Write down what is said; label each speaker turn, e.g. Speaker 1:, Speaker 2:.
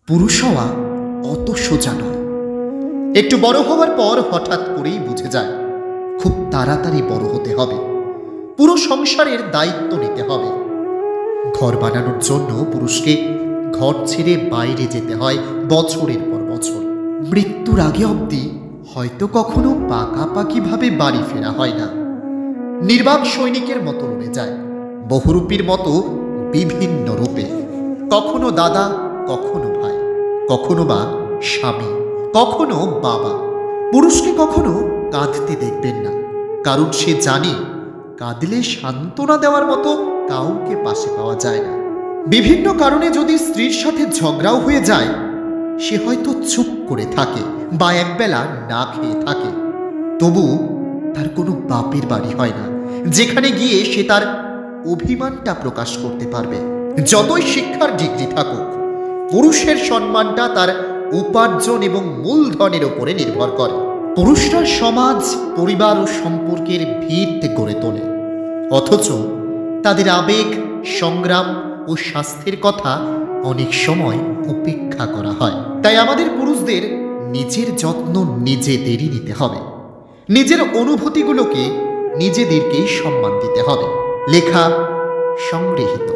Speaker 1: পুরুষ হওয়া অত সোজা নয়। একটু বড় হওয়ার পর হঠাৎ করেই বুঝে যায় খুব তাড়াতাড়ি বড় হতে হবে, পুরো সংসারের দায়িত্ব নিতে হবে। ঘর বানানোর জন্য পুরুষকে ঘর ছেড়ে বাইরে যেতে হয় বছরের পর বছর। মৃত্যুর আগে অবধি হয়তো কখনো পাকাপাকিভাবে বাড়ি ফেরা হয় না। নির্বাক সৈনিকের মতো লড়ে যায়, বহুরূপীর মতো বিভিন্ন রূপে। কখনো দাদা, কখনো ভাই, কখনো বা স্বামী, কখনো বাবা। পুরুষকে কখনো কাঁদতে দেখবেন না, কারণ সে জানে কাঁদলে সান্ত্বনা দেওয়ার মতো কাউকে পাশে পাওয়া যায় না। বিভিন্ন কারণে যদি স্ত্রীর সাথে ঝগড়াও হয়ে যায়, সে হয়তো চুপ করে থাকে বা একবেলা না খেয়ে থাকে। তবু তার কোনো বাপের বাড়ি হয় না যেখানে গিয়ে সে তার অভিমানটা প্রকাশ করতে পারবে। যতই শিক্ষার ডিগ্রি থাকুক, পুরুষের সম্মানটা তার উপার্জন এবং মূলধনের উপরে নির্ভর করে। পুরুষরা সমাজ, পরিবার ও সম্পর্কের ভিত গড়ে তোলে, অথচ তাদের আবেগ, সংগ্রাম ও স্বাস্থ্যের কথা অনেক সময় উপেক্ষা করা হয়। তাই আমাদের পুরুষদের নিজের যত্ন নিজেদেরই নিতে হবে, নিজের অনুভূতিগুলোকে নিজেদেরকেই সম্মান দিতে হবে। লেখা সংগৃহীত।